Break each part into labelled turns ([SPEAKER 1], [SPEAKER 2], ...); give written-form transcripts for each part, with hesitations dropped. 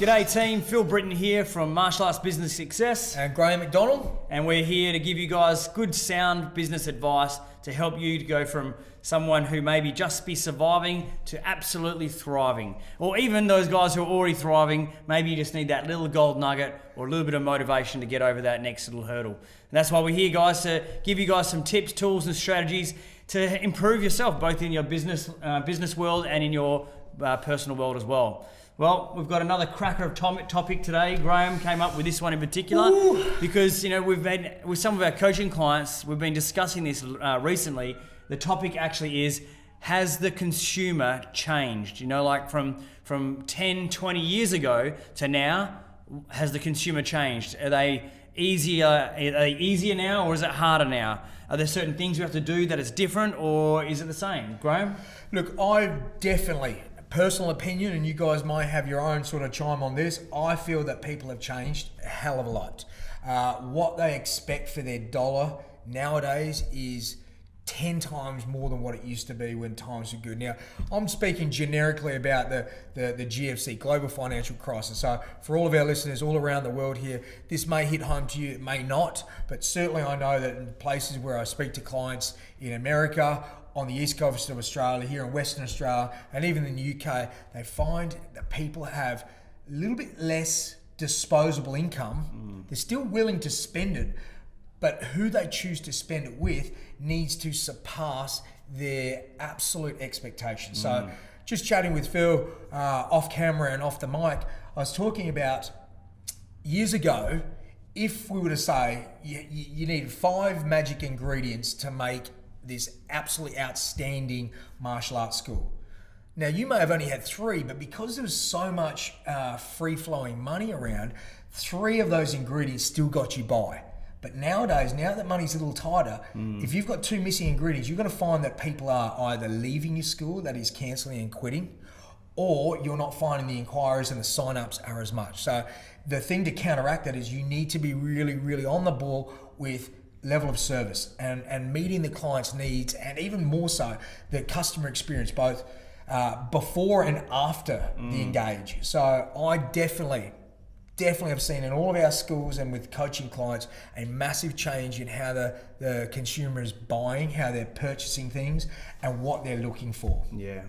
[SPEAKER 1] G'day team, Phil Britton here from Martial Arts Business Success.
[SPEAKER 2] And Graham McDonald.
[SPEAKER 1] And we're here to give you guys good sound business advice to help you to go from someone who maybe just be surviving to absolutely thriving. Or even those guys who are already thriving, maybe you just need that little gold nugget or a little bit of motivation to get over that next little hurdle. And that's why we're here, guys, to give you guys some tips, tools and strategies to improve yourself, both in your business world and in your personal world as well. Well, we've got another cracker of topic today. Graham came up with this one in particular because, you know, we've been, with some of our coaching clients, we've been discussing this recently. The topic actually is, has the consumer changed? You know, like from 10, 20 years ago to now, has the consumer changed? Are they easier now, or is it harder now? Are there certain things we have to do that is different, or is it the same? Graham?
[SPEAKER 2] Look, I definitely, personal opinion, and you guys might have your own sort of chime on this, I feel that people have changed a hell of a lot. What they expect for their dollar nowadays is 10 times more than what it used to be when times were good. Now, I'm speaking generically about the GFC, Global Financial Crisis. So for all of our listeners all around the world here, this may hit home to you, it may not, but certainly I know that in places where I speak to clients in America, on the east coast of Australia, here in Western Australia, and even in the UK, they find that people have a little bit less disposable income. They're still willing to spend it, but who they choose to spend it with needs to surpass their absolute expectations. So just chatting with Phil off camera and off the mic, I was talking about years ago, if we were to say you need 5 magic ingredients to make this absolutely outstanding martial arts school. Now, you may have only had 3, but because there was so much free-flowing money around, 3 of those ingredients still got you by. But nowadays, now that money's a little tighter, if you've got 2 missing ingredients, you're going to find that people are either leaving your school, that is cancelling and quitting, or you're not finding the inquiries and the sign-ups are as much. So the thing to counteract that is you need to be really, really on the ball with level of service and meeting the client's needs, and even more so the customer experience, both before and after the engage. So I definitely have seen in all of our schools and with coaching clients a massive change in how the consumer is buying, how they're purchasing things, and what they're looking for.
[SPEAKER 1] Yeah.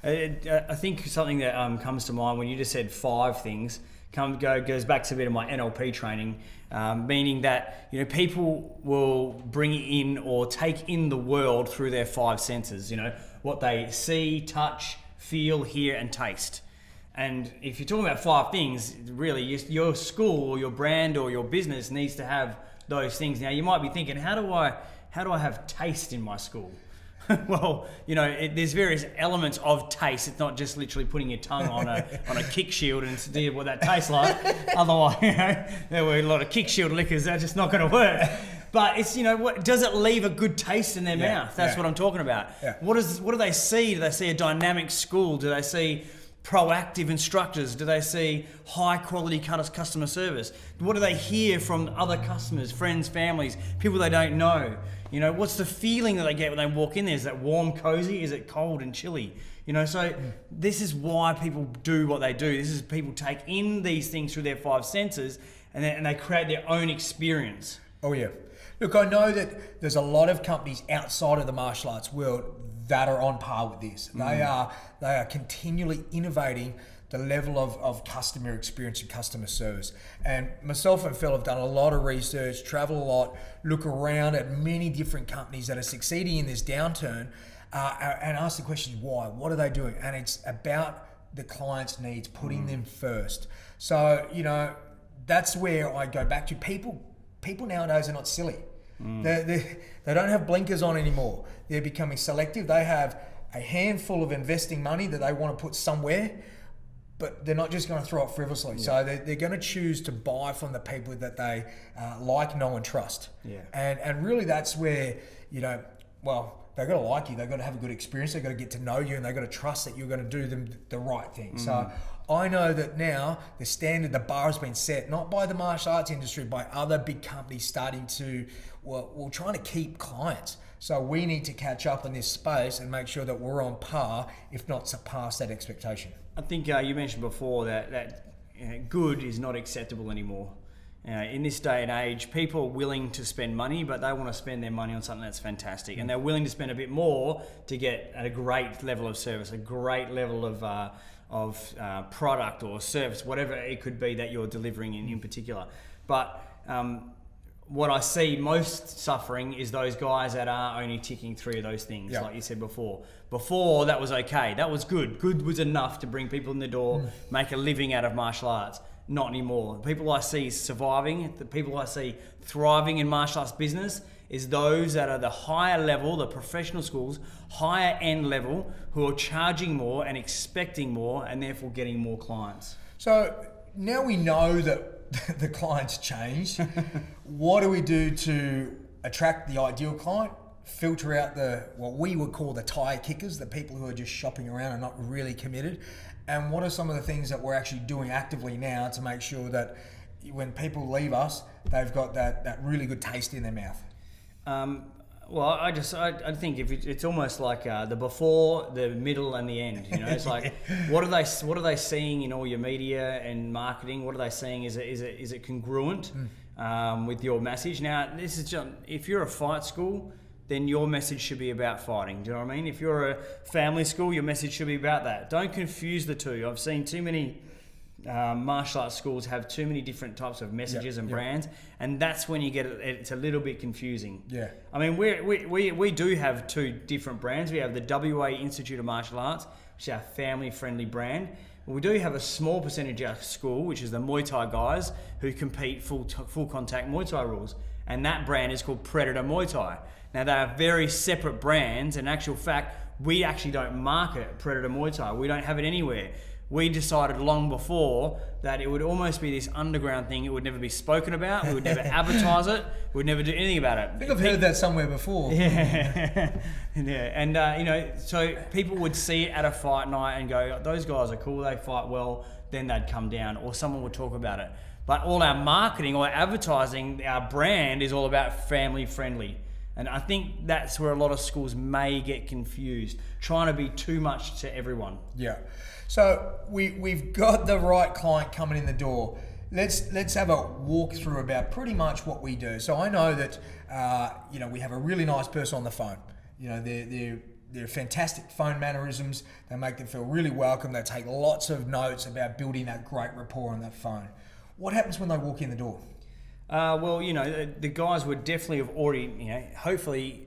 [SPEAKER 1] I think something that comes to mind when you just said 5 things goes back to a bit of my NLP training, meaning that, you know, people will bring in or take in the world through their 5 senses, you know, what they see, touch, feel, hear, and taste. And if you're talking about 5 things, really your school or your brand or your business needs to have those things. Now, you might be thinking, how do I have taste in my school? Well, you know, there's various elements of taste. It's not just literally putting your tongue on a kick shield and see what that tastes like. Otherwise, you know, there were a lot of kick shield liquors. That's just not going to work. But it's, you know, what does it leave a good taste in their mouth? That's what I'm talking about. Yeah. What do they see? Do they see a dynamic school? Do they see proactive instructors? Do they see high quality customer service? What do they hear from other customers, friends, families, people they don't know? You know, what's the feeling that they get when they walk in there? Is that warm, cozy? Is it cold and chilly? You know, so this is why people do what they do. This is people take in these things through their 5 senses and they create their own experience.
[SPEAKER 2] Oh yeah. Look, I know that there's a lot of companies outside of the martial arts world that are on par with this. They are continually innovating the level of customer experience and customer service. And myself and Phil have done a lot of research, travel a lot, look around at many different companies that are succeeding in this downturn, and ask the question, why? What are they doing? And it's about the client's needs, putting them first. So, you know, that's where I go back to. People nowadays are not silly. They don't have blinkers on anymore. They're becoming selective. They have a handful of investing money that they want to put somewhere, but they're not just going to throw it frivolously. Yeah. So they're going to choose to buy from the people that they like, know, and trust. Yeah. And really that's where, you know, well, they've got to like you, they've got to have a good experience, they've got to get to know you, and they've got to trust that you're going to do them the right thing. So I know that now the bar has been set, not by the martial arts industry, by other big companies starting to, well, trying to keep clients. So we need to catch up in this space and make sure that we're on par, if not surpass that expectation.
[SPEAKER 1] I think you mentioned before that good is not acceptable anymore. In this day and age, people are willing to spend money, but they want to spend their money on something that's fantastic, and they're willing to spend a bit more to get a great level of service, a great level of product or service, whatever it could be that you're delivering in particular. But what I see most suffering is those guys that are only ticking 3 of those things, like you said before. Before, that was okay. That was good. Good was enough to bring people in the door, make a living out of martial arts. Not anymore. The people I see surviving, the people I see thriving in martial arts business is those that are the higher level, the professional schools, higher end level, who are charging more and expecting more and therefore getting more clients.
[SPEAKER 2] So now we know that the clients changed. What do we do to attract the ideal client? Filter out what we would call the tire kickers, the people who are just shopping around and not really committed. And what are some of the things that we're actually doing actively now to make sure that when people leave us, they've got that really good taste in their mouth?
[SPEAKER 1] Well, I think if it's almost like the before, the middle, and the end. You know, it's like what are they seeing in all your media and marketing? What are they seeing? Is it congruent with your message? Now, this is just, if you're a fight school, then your message should be about fighting. Do you know what I mean? If you're a family school, your message should be about that. Don't confuse the two. I've seen too many martial arts schools have too many different types of messages and brands, and that's when you get it's a little bit confusing. Yeah. I mean, we do have 2 different brands. We have the WA Institute of Martial Arts, which is our family-friendly brand. We do have a small percentage of our school, which is the Muay Thai guys who compete full contact Muay Thai rules, and that brand is called Predator Muay Thai. Now, they are very separate brands. In actual fact, we actually don't market Predator Muay Thai. We don't have it anywhere. We decided long before that it would almost be this underground thing. It would never be spoken about. We would never advertise it. We would never do anything about it.
[SPEAKER 2] I think I've heard that somewhere before.
[SPEAKER 1] Yeah. And, so people would see it at a fight night and go, those guys are cool, they fight well, then they'd come down, or someone would talk about it. But all our marketing or advertising, our brand is all about family friendly. And I think that's where a lot of schools may get confused, trying to be too much to everyone. Yeah.
[SPEAKER 2] So we've got the right client coming in the door. Let's have a walk through about pretty much what we do. So I know that we have a really nice person on the phone. You know, they're fantastic phone mannerisms. They make them feel really welcome. They take lots of notes about building that great rapport on that phone. What happens when they walk in the door?
[SPEAKER 1] Well, the guys would definitely have already, hopefully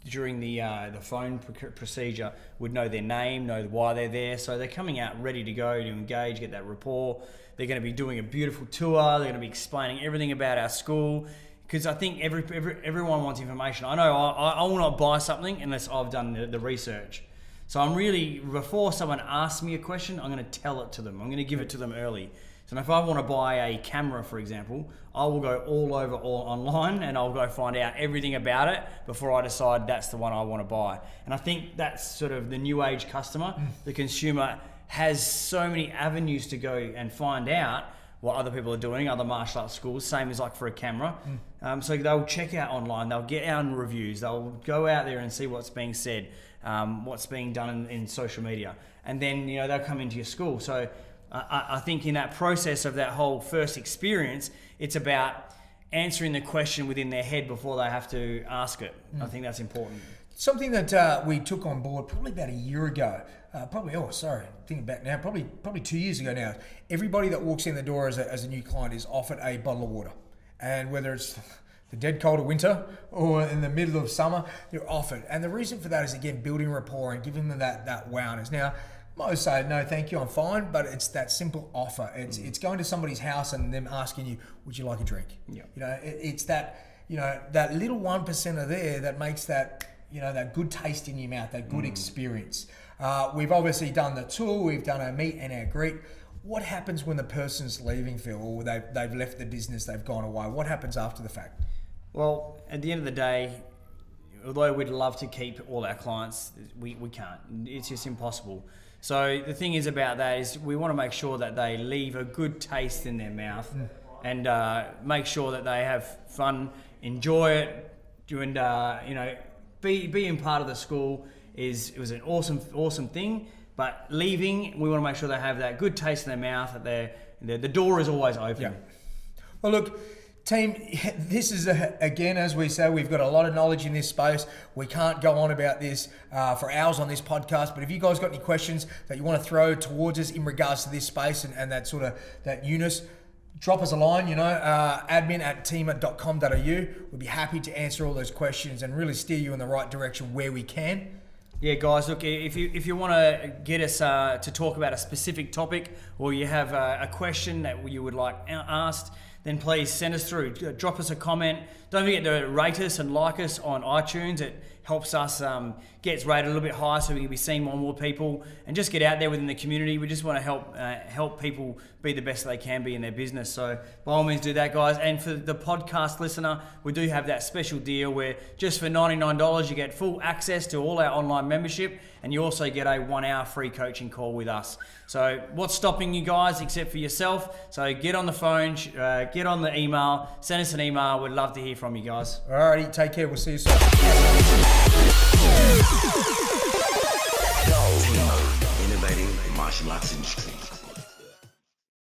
[SPEAKER 1] during the phone procedure would know their name, know why they're there. So they're coming out ready to go to engage, get that rapport. They're going to be doing a beautiful tour. They're going to be explaining everything about our school. Because I think everyone wants information. I know I will not buy something unless I've done the research. So I'm really, before someone asks me a question, I'm going to tell it to them. I'm going to give it to them early. So if I want to buy a camera, for example, I will go all online and I'll go find out everything about it before I decide that's the one I want to buy. And I think that's sort of the new age customer. The consumer has so many avenues to go and find out what other people are doing, other martial arts schools, same as like for a camera. So they'll check out online, they'll get out in reviews, they'll go out there and see what's being said, what's being done in social media. And then, they'll come into your school. So I think in that process of that whole first experience, it's about answering the question within their head before they have to ask it. I think that's important.
[SPEAKER 2] Something that we took on board probably about a year ago, thinking back now, probably 2 years ago now. Everybody that walks in the door as a new client is offered a bottle of water. And whether it's the dead cold of winter or in the middle of summer, they're offered. And the reason for that is, again, building rapport and giving them that wowness. Now, most say, no, thank you, I'm fine, but it's that simple offer. It's going to somebody's house and them asking you, would you like a drink? Yeah. It's that, that little 1% there that makes that, that good taste in your mouth, that good experience. We've obviously done the tour, we've done our meet and our greet. What happens when the person's leaving, Phil, or they've left the business, they've gone away? What happens after the fact?
[SPEAKER 1] Well, at the end of the day, although we'd love to keep all our clients, we can't. It's just impossible. So the thing is about that is we want to make sure that they leave a good taste in their mouth and make sure that they have fun, enjoy it, and being part of the school it was an awesome thing. But leaving, we want to make sure they have that good taste in their mouth, that they're the door is always open.
[SPEAKER 2] Yeah. Well, look, team, this is, again, as we say, we've got a lot of knowledge in this space. We can't go on about this for hours on this podcast, but if you guys got any questions that you want to throw towards us in regards to this space and that sort of, that Eunice, drop us a line, admin@teamer.com.au. We'd be happy to answer all those questions and really steer you in the right direction where we can.
[SPEAKER 1] Yeah, guys, look, if you want to get us to talk about a specific topic, or you have a question that you would like asked, then please send us through. Drop us a comment. Don't forget to rate us and like us on iTunes. It helps us get rated a little bit higher so we can be seeing more and more people and just get out there within the community. We just want to help people be the best they can be in their business. So by all means do that, guys. And for the podcast listener, we do have that special deal where just for $99 you get full access to all our online membership, and you also get a 1 hour free coaching call with us. So what's stopping you guys except for yourself? So get on the phone, get on the email, send us an email. We'd love to hear from you guys.
[SPEAKER 2] Alrighty, take care. We'll see you soon.